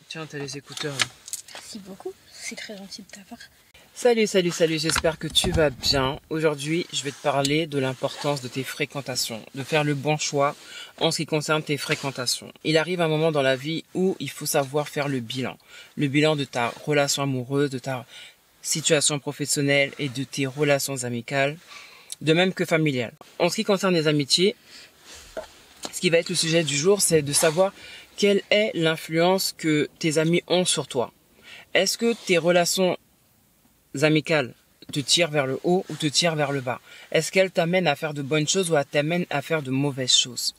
Tiens, t'as les écouteurs là. Merci beaucoup, c'est très gentil de ta part. Salut, j'espère que tu vas bien. Aujourd'hui, je vais te parler de l'importance de tes fréquentations, de faire le bon choix en ce qui concerne tes fréquentations. Il arrive un moment dans la vie où il faut savoir faire le bilan de ta relation amoureuse, de ta situation professionnelle et de tes relations amicales, de même que familiales. En ce qui concerne les amitiés, ce qui va être le sujet du jour, c'est de savoir quelle est l'influence que tes amis ont sur toi. Est-ce que tes relations amicales te tirent vers le haut ou te tirent vers le bas? Est-ce qu'elles t'amènent à faire de bonnes choses ou t'amènent à faire de mauvaises choses?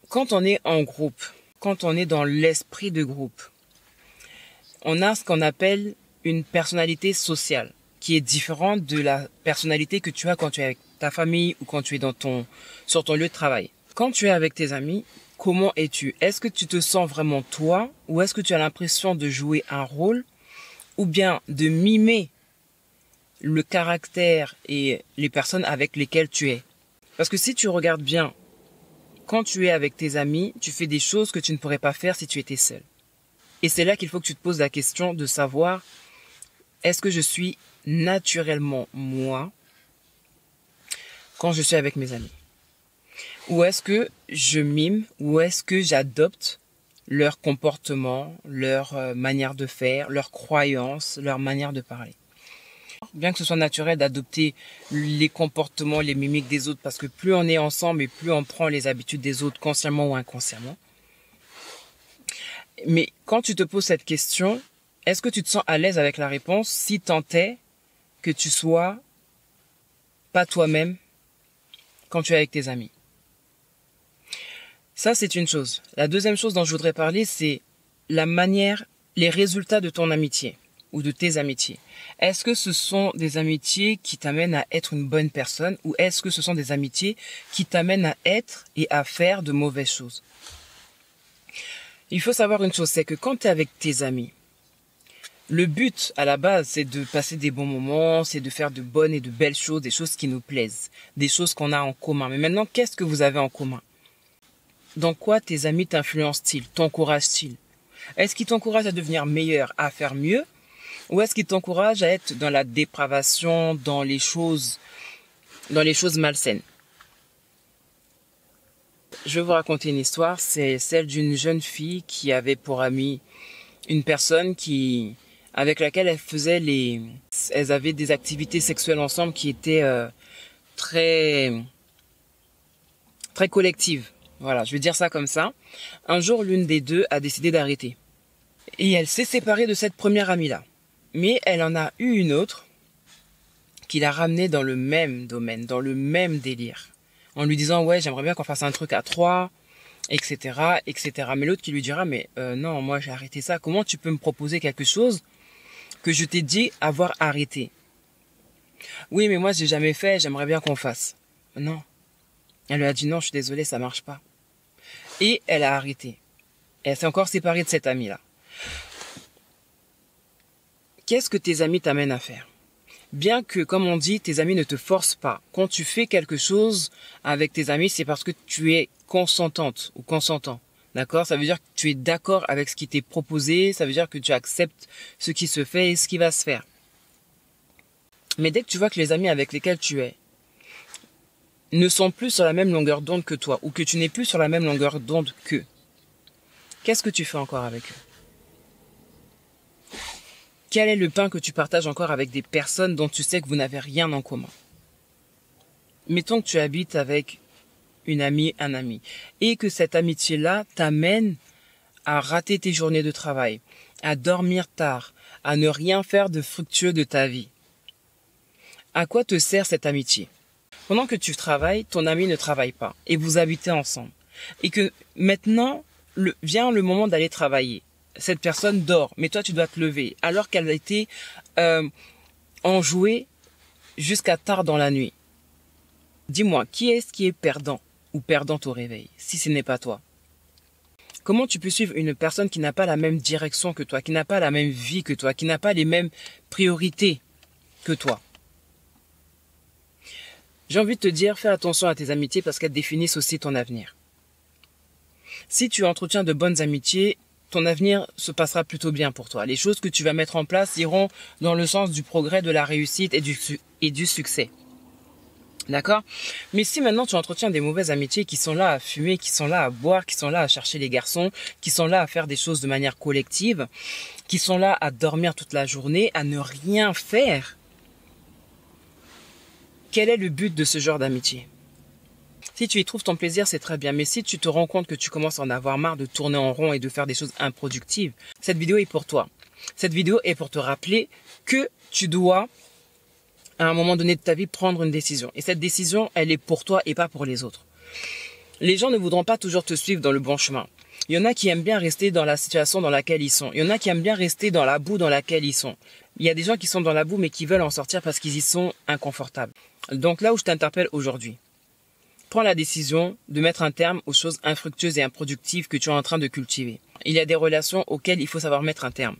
Quand on est en groupe, quand on est dans l'esprit de groupe, on a ce qu'on appelle une personnalité sociale qui est différente de la personnalité que tu as quand tu es avec ta famille ou quand tu es sur ton lieu de travail. Quand tu es avec tes amis, comment es-tu? Est-ce que tu te sens vraiment toi ou est-ce que tu as l'impression de jouer un rôle ou bien de mimer le caractère et les personnes avec lesquelles tu es? Parce que si tu regardes bien, quand tu es avec tes amis, tu fais des choses que tu ne pourrais pas faire si tu étais seul. Et c'est là qu'il faut que tu te poses la question de savoir, est-ce que je suis naturellement moi quand je suis avec mes amis? Ou est-ce que je mime, ou est-ce que j'adopte leur comportement, leur manière de faire, leurs croyances, leur manière de parler? Bien que ce soit naturel d'adopter les comportements, les mimiques des autres, parce que plus on est ensemble et plus on prend les habitudes des autres, consciemment ou inconsciemment. Mais quand tu te poses cette question, est-ce que tu te sens à l'aise avec la réponse si tant est que tu sois pas toi-même quand tu es avec tes amis? Ça, c'est une chose. La deuxième chose dont je voudrais parler, c'est les résultats de ton amitié ou de tes amitiés. Est-ce que ce sont des amitiés qui t'amènent à être une bonne personne ou est-ce que ce sont des amitiés qui t'amènent à être et à faire de mauvaises choses? Il faut savoir une chose, c'est que quand tu es avec tes amis, le but à la base, c'est de passer des bons moments, c'est de faire de bonnes et de belles choses, des choses qui nous plaisent, des choses qu'on a en commun. Mais maintenant, qu'est-ce que vous avez en commun? Dans quoi tes amis t'influencent-ils, t'encouragent-ils? Est-ce qu'ils t'encouragent à devenir meilleur, à faire mieux? Ou est-ce qu'ils t'encouragent à être dans la dépravation, dans les choses malsaines? Je vais vous raconter une histoire, c'est celle d'une jeune fille qui avait pour amie une personne avec laquelle elles avaient des activités sexuelles ensemble qui étaient très, très collectives. Voilà, je vais dire ça comme ça. Un jour, l'une des deux a décidé d'arrêter. Et elle s'est séparée de cette première amie-là. Mais elle en a eu une autre qui l'a ramenée dans le même domaine, dans le même délire. En lui disant, ouais, j'aimerais bien qu'on fasse un truc à trois, etc., etc. Mais l'autre qui lui dira, mais non, moi j'ai arrêté ça. Comment tu peux me proposer quelque chose que je t'ai dit avoir arrêté? Oui, mais moi j'ai jamais fait, j'aimerais bien qu'on fasse. Non. Elle lui a dit non, je suis désolée, ça marche pas. Et elle a arrêté. Elle s'est encore séparée de cette amie-là. Qu'est-ce que tes amis t'amènent à faire? Bien que, comme on dit, tes amis ne te forcent pas. Quand tu fais quelque chose avec tes amis, c'est parce que tu es consentante ou consentant. D'accord? Ça veut dire que tu es d'accord avec ce qui t'est proposé, ça veut dire que tu acceptes ce qui se fait et ce qui va se faire. Mais dès que tu vois que les amis avec lesquels tu es ne sont plus sur la même longueur d'onde que toi, ou que tu n'es plus sur la même longueur d'onde qu'eux, qu'est-ce que tu fais encore avec eux? Quel est le pain que tu partages encore avec des personnes dont tu sais que vous n'avez rien en commun? Mettons que tu habites avec une amie, un ami, et que cette amitié-là t'amène à rater tes journées de travail, à dormir tard, à ne rien faire de fructueux de ta vie. À quoi te sert cette amitié? Pendant que tu travailles, ton ami ne travaille pas, et vous habitez ensemble. Et que maintenant, vient le moment d'aller travailler. Cette personne dort, mais toi tu dois te lever, alors qu'elle a été enjouée jusqu'à tard dans la nuit. Dis-moi, qui est-ce qui est perdant ou perdante au réveil, si ce n'est pas toi? Comment tu peux suivre une personne qui n'a pas la même direction que toi, qui n'a pas la même vie que toi, qui n'a pas les mêmes priorités que toi? J'ai envie de te dire, fais attention à tes amitiés parce qu'elles définissent aussi ton avenir. Si tu entretiens de bonnes amitiés, ton avenir se passera plutôt bien pour toi. Les choses que tu vas mettre en place iront dans le sens du progrès, de la réussite et du succès. D'accord? Mais si maintenant tu entretiens des mauvaises amitiés qui sont là à fumer, qui sont là à boire, qui sont là à chercher les garçons, qui sont là à faire des choses de manière collective, qui sont là à dormir toute la journée, à ne rien faire, quel est le but de ce genre d'amitié? Si tu y trouves ton plaisir, c'est très bien. Mais si tu te rends compte que tu commences à en avoir marre de tourner en rond et de faire des choses improductives, cette vidéo est pour toi. Cette vidéo est pour te rappeler que tu dois, à un moment donné de ta vie, prendre une décision. Et cette décision, elle est pour toi et pas pour les autres. Les gens ne voudront pas toujours te suivre dans le bon chemin. Il y en a qui aiment bien rester dans la situation dans laquelle ils sont. Il y en a qui aiment bien rester dans la boue dans laquelle ils sont. Il y a des gens qui sont dans la boue mais qui veulent en sortir parce qu'ils y sont inconfortables. Donc là où je t'interpelle aujourd'hui, prends la décision de mettre un terme aux choses infructueuses et improductives que tu es en train de cultiver. Il y a des relations auxquelles il faut savoir mettre un terme.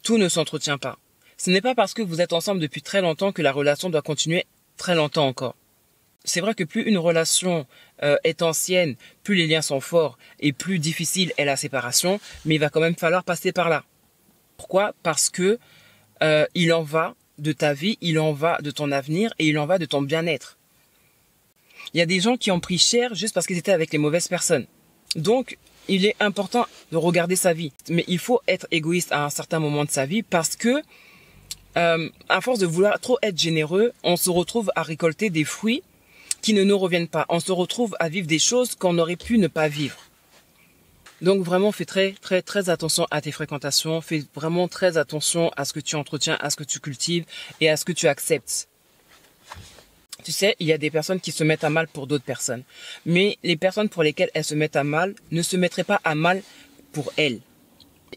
Tout ne s'entretient pas. Ce n'est pas parce que vous êtes ensemble depuis très longtemps que la relation doit continuer très longtemps encore. C'est vrai que plus une relation est ancienne, plus les liens sont forts et plus difficile est la séparation, mais il va quand même falloir passer par là. Pourquoi? Parce que il en va de ta vie, il en va de ton avenir et il en va de ton bien-être. Il y a des gens qui ont pris cher juste parce qu'ils étaient avec les mauvaises personnes. Donc, il est important de regarder sa vie. Mais il faut être égoïste à un certain moment de sa vie parce que, à force de vouloir trop être généreux, on se retrouve à récolter des fruits qui ne nous reviennent pas. On se retrouve à vivre des choses qu'on aurait pu ne pas vivre. Donc vraiment, fais très attention à tes fréquentations. Fais vraiment très attention à ce que tu entretiens, à ce que tu cultives et à ce que tu acceptes. Tu sais, il y a des personnes qui se mettent à mal pour d'autres personnes. Mais les personnes pour lesquelles elles se mettent à mal ne se mettraient pas à mal pour elles.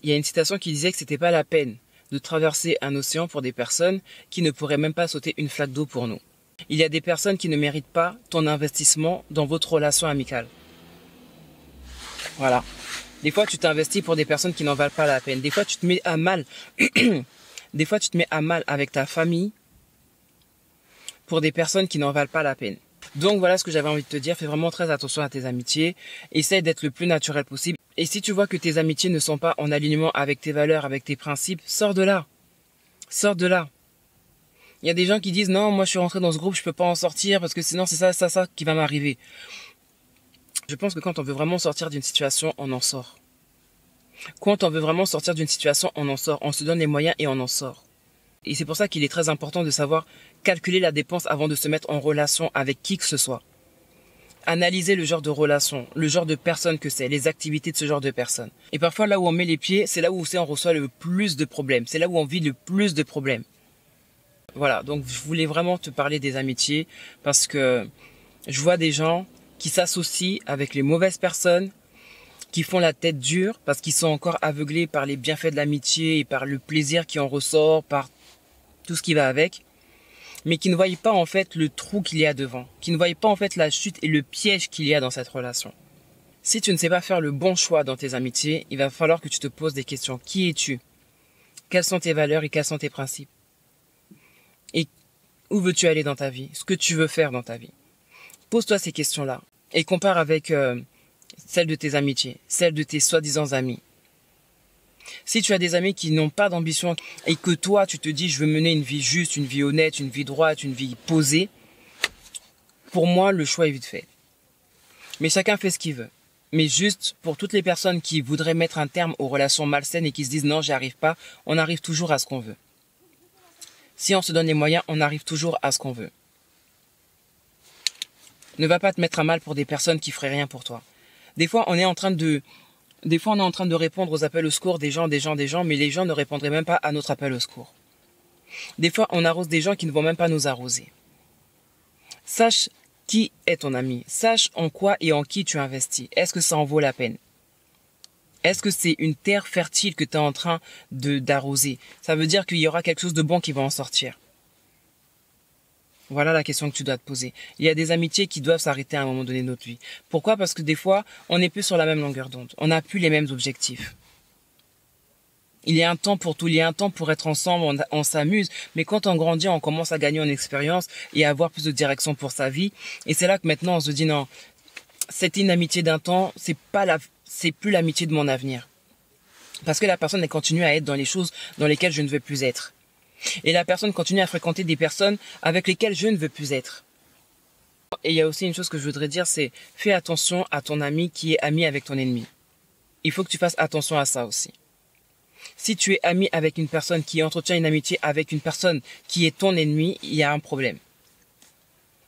Il y a une citation qui disait que c'était pas la peine de traverser un océan pour des personnes qui ne pourraient même pas sauter une flaque d'eau pour nous. Il y a des personnes qui ne méritent pas ton investissement dans votre relation amicale. Voilà. Des fois, tu t'investis pour des personnes qui n'en valent pas la peine. Des fois, tu te mets à mal. Des fois, tu te mets à mal avec ta famille pour des personnes qui n'en valent pas la peine. Donc voilà ce que j'avais envie de te dire. Fais vraiment très attention à tes amitiés. Essaye d'être le plus naturel possible. Et si tu vois que tes amitiés ne sont pas en alignement avec tes valeurs, avec tes principes, sors de là. Sors de là. Il y a des gens qui disent non, moi je suis rentré dans ce groupe, je peux pas en sortir parce que sinon c'est ça qui va m'arriver. Je pense que quand on veut vraiment sortir d'une situation, on en sort. Quand on veut vraiment sortir d'une situation, on en sort. On se donne les moyens et on en sort. Et c'est pour ça qu'il est très important de savoir calculer la dépense avant de se mettre en relation avec qui que ce soit. Analyser le genre de relation, le genre de personne que c'est, les activités de ce genre de personnes. Et parfois là où on met les pieds, c'est là où on reçoit le plus de problèmes. C'est là où on vit le plus de problèmes. Voilà, donc je voulais vraiment te parler des amitiés parce que je vois des gens qui s'associent avec les mauvaises personnes, qui font la tête dure parce qu'ils sont encore aveuglés par les bienfaits de l'amitié et par le plaisir qui en ressort, par tout ce qui va avec, mais qui ne voient pas en fait le trou qu'il y a devant, qui ne voient pas en fait la chute et le piège qu'il y a dans cette relation. Si tu ne sais pas faire le bon choix dans tes amitiés, il va falloir que tu te poses des questions. Qui es-tu? Quelles sont tes valeurs et quels sont tes principes? Et où veux-tu aller dans ta vie? Ce que tu veux faire dans ta vie? Pose-toi ces questions-là et compare avec celles de tes amitiés, celles de tes soi-disant amis. Si tu as des amis qui n'ont pas d'ambition et que toi, tu te dis je veux mener une vie juste, une vie honnête, une vie droite, une vie posée, pour moi, le choix est vite fait. Mais chacun fait ce qu'il veut. Mais juste pour toutes les personnes qui voudraient mettre un terme aux relations malsaines et qui se disent non, j'y arrive pas, on arrive toujours à ce qu'on veut. Si on se donne les moyens, on arrive toujours à ce qu'on veut. Ne va pas te mettre à mal pour des personnes qui feraient rien pour toi. Des fois, on est en train de répondre aux appels au secours des gens, mais les gens ne répondraient même pas à notre appel au secours. Des fois, on arrose des gens qui ne vont même pas nous arroser. Sache qui est ton ami. Sache en quoi et en qui tu investis. Est-ce que ça en vaut la peine? Est-ce que c'est une terre fertile que tu es en train d'arroser? Ça veut dire qu'il y aura quelque chose de bon qui va en sortir. Voilà la question que tu dois te poser. Il y a des amitiés qui doivent s'arrêter à un moment donné de notre vie. Pourquoi? Parce que des fois, on n'est plus sur la même longueur d'onde. On n'a plus les mêmes objectifs. Il y a un temps pour tout, il y a un temps pour être ensemble, on s'amuse. Mais quand on grandit, on commence à gagner en expérience et à avoir plus de direction pour sa vie. Et c'est là que maintenant on se dit non, c'était une amitié d'un temps, c'est plus l'amitié de mon avenir. Parce que la personne, elle continue à être dans les choses dans lesquelles je ne veux plus être. Et la personne continue à fréquenter des personnes avec lesquelles je ne veux plus être. Et il y a aussi une chose que je voudrais dire, c'est fais attention à ton ami qui est ami avec ton ennemi. Il faut que tu fasses attention à ça aussi. Si tu es ami avec une personne qui entretient une amitié avec une personne qui est ton ennemi, il y a un problème.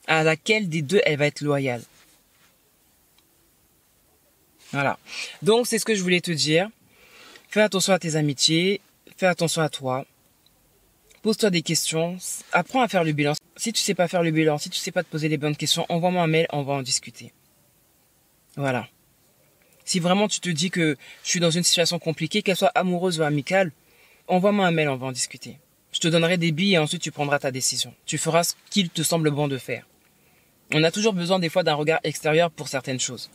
À laquelle des deux, elle va être loyale. Voilà. Donc, c'est ce que je voulais te dire. Fais attention à tes amitiés. Fais attention à toi. Pose-toi des questions. Apprends à faire le bilan. Si tu sais pas faire le bilan, si tu sais pas te poser les bonnes questions, envoie-moi un mail, on va en discuter. Voilà. Si vraiment tu te dis que je suis dans une situation compliquée, qu'elle soit amoureuse ou amicale, envoie-moi un mail, on va en discuter. Je te donnerai des billes et ensuite tu prendras ta décision. Tu feras ce qu'il te semble bon de faire. On a toujours besoin des fois d'un regard extérieur pour certaines choses.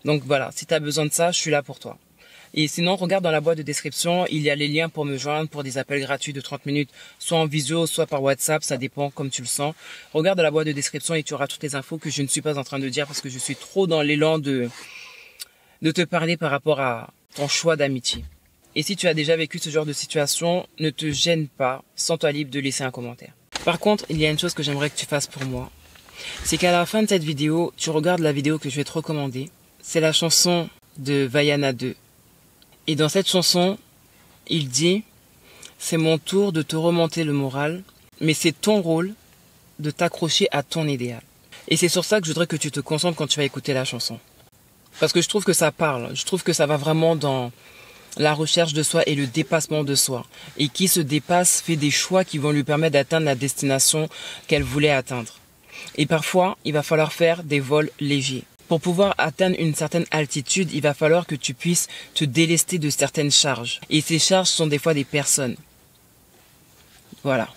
Donc voilà, si tu as besoin de ça, je suis là pour toi. Et sinon, regarde dans la boîte de description, il y a les liens pour me joindre pour des appels gratuits de 30 minutes, soit en visio, soit par WhatsApp, ça dépend comme tu le sens. Regarde dans la boîte de description et tu auras toutes les infos que je ne suis pas en train de dire parce que je suis trop dans l'élan de te parler par rapport à ton choix d'amitié. Et si tu as déjà vécu ce genre de situation, ne te gêne pas, sens-toi libre de laisser un commentaire. Par contre, il y a une chose que j'aimerais que tu fasses pour moi. C'est qu'à la fin de cette vidéo, tu regardes la vidéo que je vais te recommander. C'est la chanson de Vaiana 2. Et dans cette chanson, il dit « C'est mon tour de te remonter le moral, mais c'est ton rôle de t'accrocher à ton idéal. » Et c'est sur ça que je voudrais que tu te concentres quand tu vas écouter la chanson. Parce que je trouve que ça parle, je trouve que ça va vraiment dans la recherche de soi et le dépassement de soi. Et qui se dépasse fait des choix qui vont lui permettre d'atteindre la destination qu'elle voulait atteindre. Et parfois, il va falloir faire des vols légers. Pour pouvoir atteindre une certaine altitude, il va falloir que tu puisses te délester de certaines charges. Et ces charges sont des fois des personnes. Voilà.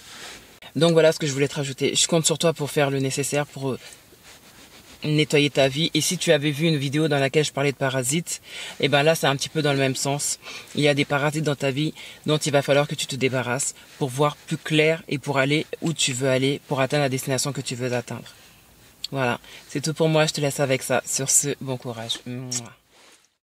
Donc voilà ce que je voulais te rajouter. Je compte sur toi pour faire le nécessaire pour nettoyer ta vie. Et si tu avais vu une vidéo dans laquelle je parlais de parasites, et ben là c'est un petit peu dans le même sens. Il y a des parasites dans ta vie dont il va falloir que tu te débarrasses pour voir plus clair et pour aller où tu veux aller, pour atteindre la destination que tu veux atteindre. Voilà, c'est tout pour moi, je te laisse avec ça. Sur ce, bon courage. Mouah.